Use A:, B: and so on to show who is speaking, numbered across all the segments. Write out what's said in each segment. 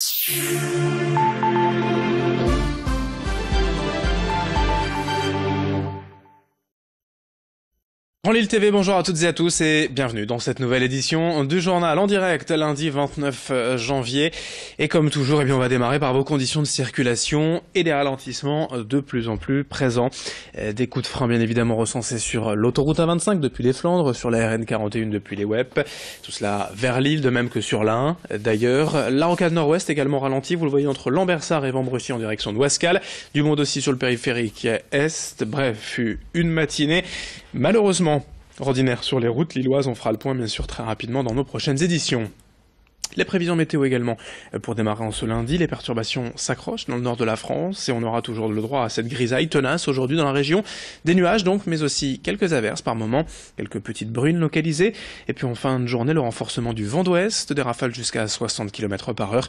A: En Lille TV, bonjour à toutes et à tous et bienvenue dans cette nouvelle édition du journal en direct lundi 29 janvier. Et comme toujours, on va démarrer par vos conditions de circulation et des ralentissements de plus en plus présents. Des coups de frein bien évidemment recensés sur l'autoroute A25 depuis les Flandres, sur la RN 41 depuis les WEP, tout cela vers Lille, de même que sur l'A1. D'ailleurs, la rocade nord-ouest également ralentie, vous le voyez entre Lambersart et Vambrechy en direction de Ouascal, du monde aussi sur le périphérique est. Bref, une matinée malheureusement ordinaire sur les routes lilloises. On fera le point bien sûr très rapidement dans nos prochaines éditions. Les prévisions météo également pour démarrer en ce lundi. Les perturbations s'accrochent dans le nord de la France et on aura toujours le droit à cette grisaille tenace aujourd'hui dans la région. Des nuages donc, mais aussi quelques averses par moment, quelques petites brunes localisées. Et puis en fin de journée, le renforcement du vent d'ouest, des rafales jusqu'à 60 km/h.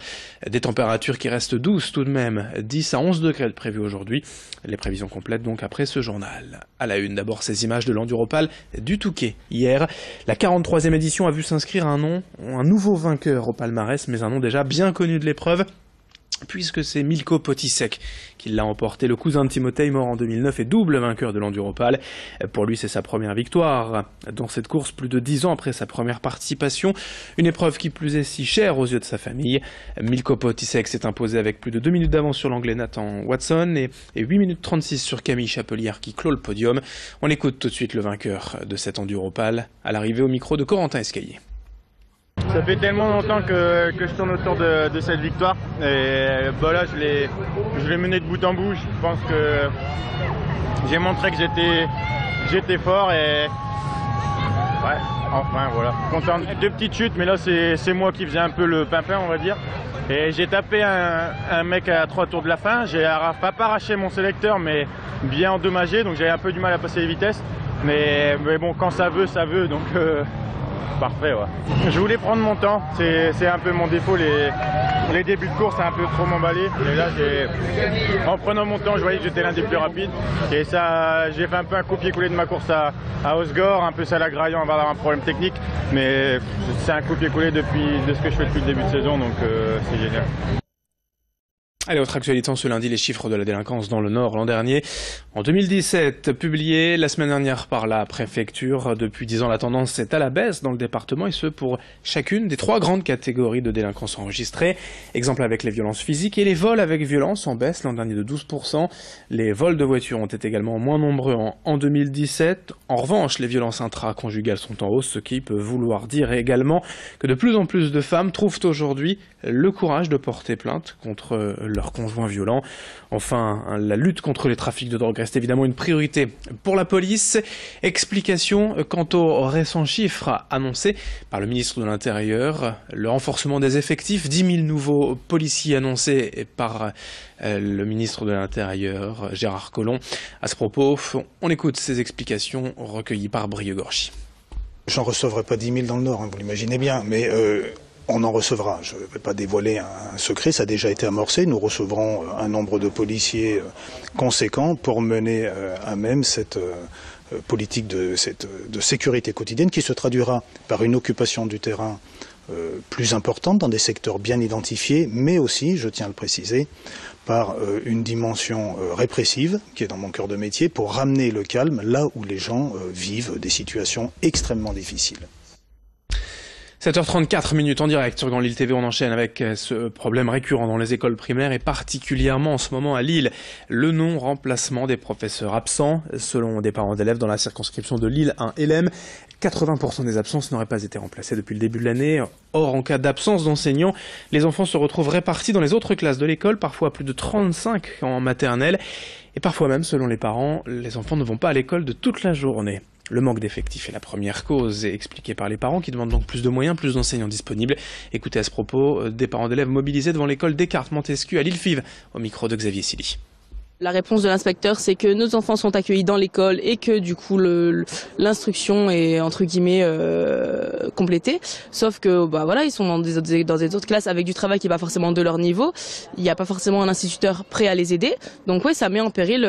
A: Des températures qui restent douces tout de même, 10 à 11 degrés de prévu aujourd'hui. Les prévisions complètes donc après ce journal. À la une, d'abord ces images de l'Enduropal du Touquet. Hier, la 43e édition a vu s'inscrire un nouveau vainqueur au palmarès, mais un nom déjà bien connu de l'épreuve, puisque c'est Milko Potisek qui l'a emporté. Le cousin de Timothée, mort en 2009 et double vainqueur de l'Enduropal. Pour lui, c'est sa première victoire dans cette course, plus de 10 ans après sa première participation. Une épreuve qui plus est si chère aux yeux de sa famille. Milko Potisek s'est imposé avec plus de 2 minutes d'avance sur l'Anglais Nathan Watson et 8 minutes 36 sur Camille Chapelière qui clôt le podium. On écoute tout de suite le vainqueur de cet Enduropal à l'arrivée au micro de Corentin Escaillé.
B: Ça fait tellement longtemps que je tourne autour de cette victoire et là je l'ai mené de bout en bout. Je pense que j'ai montré que j'étais fort et ouais, enfin voilà. Content. Deux petites chutes, mais là c'est moi qui faisais un peu le pimpin, on va dire. Et j'ai tapé un mec à 3 tours de la fin. J'ai pas arraché mon sélecteur, mais bien endommagé, donc j'avais un peu du mal à passer les vitesses. Mais bon, quand ça veut, donc parfait, ouais. Je voulais prendre mon temps, c'est un peu mon défaut, les débuts de course, c'est un peu trop m'emballer. Et là, en prenant mon temps, je voyais que j'étais l'un des plus rapides. Et ça, j'ai fait un peu un copier-coller de ma course à Osgore, un peu ça la graillant, on va avoir un problème technique. Mais c'est un copier-coller de ce que je fais depuis le début de saison, donc c'est génial.
A: Allez, autre actualité en ce lundi, les chiffres de la délinquance dans le Nord l'an dernier. En 2017, publié la semaine dernière par la préfecture. Depuis 10 ans, la tendance est à la baisse dans le département et ce pour chacune des 3 grandes catégories de délinquance enregistrées. Exemple avec les violences physiques et les vols avec violence en baisse l'an dernier de 12%. Les vols de voitures ont été également moins nombreux en 2017. En revanche, les violences intraconjugales sont en hausse, ce qui peut vouloir dire également que de plus en plus de femmes trouvent aujourd'hui le courage de porter plainte contre leurs conjoints violents. Enfin, la lutte contre les trafics de drogue reste évidemment une priorité pour la police. Explication quant aux récents chiffres annoncés par le ministre de l'Intérieur. Le renforcement des effectifs, 10 000 nouveaux policiers annoncés par le ministre de l'Intérieur, Gérard Collomb. À ce propos, on écoute ces explications recueillies par Brieux Gorchy.
C: J'en recevrai pas 10 000 dans le Nord, vous l'imaginez bien, mais on en recevra. Je ne vais pas dévoiler un secret, ça a déjà été amorcé. Nous recevrons un nombre de policiers conséquent pour mener à même cette politique de sécurité quotidienne qui se traduira par une occupation du terrain plus importante dans des secteurs bien identifiés, mais aussi, je tiens à le préciser, par une dimension répressive qui est dans mon cœur de métier pour ramener le calme là où les gens vivent des situations extrêmement difficiles.
A: 7h34 en direct sur Grand Lille TV, on enchaîne avec ce problème récurrent dans les écoles primaires et particulièrement en ce moment à Lille, le non-remplacement des professeurs absents. Selon des parents d'élèves dans la circonscription de Lille 1 LM, 80% des absences n'auraient pas été remplacées depuis le début de l'année. Or, en cas d'absence d'enseignants, les enfants se retrouvent répartis dans les autres classes de l'école, parfois plus de 35 en maternelle. Et parfois même, selon les parents, les enfants ne vont pas à l'école de toute la journée. Le manque d'effectifs est la première cause, expliquée par les parents qui demandent donc plus de moyens, plus d'enseignants disponibles. Écoutez à ce propos des parents d'élèves mobilisés devant l'école Descartes Montesquieu à Lille-Fives, au micro de Xavier Silly.
D: La réponse de l'inspecteur, c'est que nos enfants sont accueillis dans l'école et que du coup l'instruction est entre guillemets complétée. Sauf que voilà, ils sont dans des autres classes avec du travail qui est pas forcément de leur niveau. Il n'y a pas forcément un instituteur prêt à les aider. Donc ouais, ça met en péril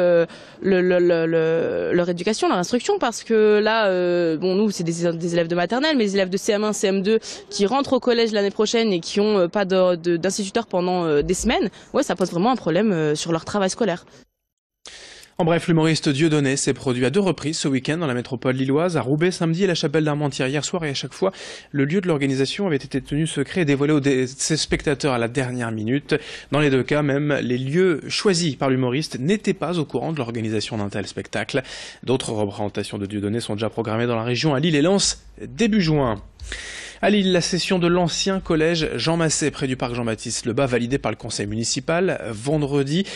D: leur éducation, leur instruction, parce que là, nous c'est des élèves de maternelle, mais les élèves de CM1, CM2 qui rentrent au collège l'année prochaine et qui ont pas d'instituteur pendant des semaines, ouais, ça pose vraiment un problème sur leur travail scolaire.
A: En bref, l'humoriste Dieudonné s'est produit à 2 reprises ce week-end dans la métropole lilloise, à Roubaix samedi et la chapelle d'Armentières hier soir, et à chaque fois, le lieu de l'organisation avait été tenu secret et dévoilé aux ses spectateurs à la dernière minute. Dans les 2 cas, même, les lieux choisis par l'humoriste n'étaient pas au courant de l'organisation d'un tel spectacle. D'autres représentations de Dieudonné sont déjà programmées dans la région, à Lille et Lens, début juin. À Lille, la session de l'ancien collège Jean Massé, près du parc Jean-Baptiste Lebas, validée par le conseil municipal vendredi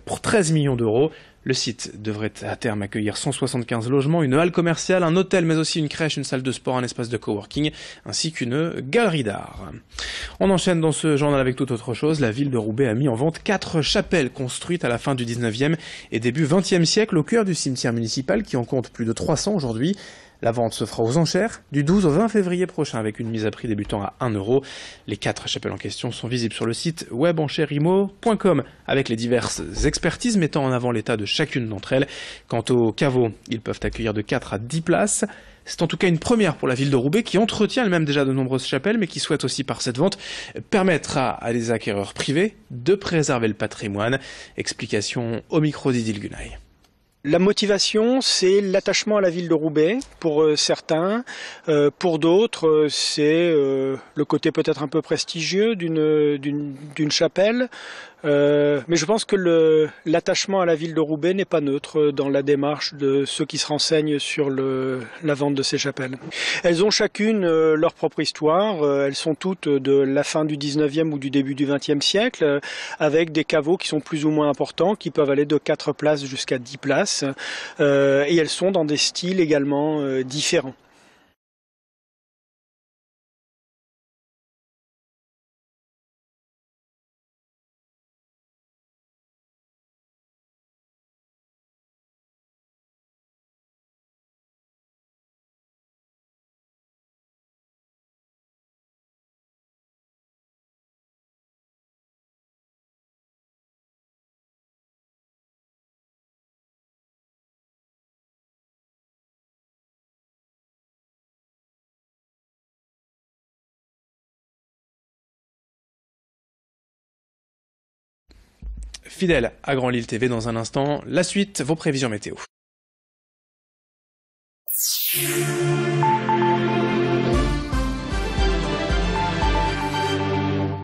A: pour 13 millions d'euros. Le site devrait à terme accueillir 175 logements, une halle commerciale, un hôtel, mais aussi une crèche, une salle de sport, un espace de coworking, ainsi qu'une galerie d'art. On enchaîne dans ce journal avec toute autre chose. La ville de Roubaix a mis en vente 4 chapelles construites à la fin du 19e et début 20e siècle au cœur du cimetière municipal, qui en compte plus de 300 aujourd'hui. La vente se fera aux enchères du 12 au 20 février prochain, avec une mise à prix débutant à 1 €. Les 4 chapelles en question sont visibles sur le site webenchèrimo.com, avec les diverses expertises mettant en avant l'état de chacune d'entre elles. Quant aux caveaux, ils peuvent accueillir de 4 à 10 places. C'est en tout cas une première pour la ville de Roubaix, qui entretient elle-même déjà de nombreuses chapelles, mais qui souhaite aussi par cette vente permettre à des acquéreurs privés de préserver le patrimoine. Explication au micro d'Idil Gunaï.
E: La motivation, c'est l'attachement à la ville de Roubaix pour certains. Pour d'autres, c'est le côté peut-être un peu prestigieux d'une chapelle. Mais je pense que l'attachement à la ville de Roubaix n'est pas neutre dans la démarche de ceux qui se renseignent sur la vente de ces chapelles. Elles ont chacune leur propre histoire. Elles sont toutes de la fin du 19e ou du début du 20e siècle, avec des caveaux qui sont plus ou moins importants, qui peuvent aller de 4 places jusqu'à 10 places. Et elles sont dans des styles également différents.
A: Fidèle à Grand Lille TV, dans un instant, la suite, vos prévisions météo.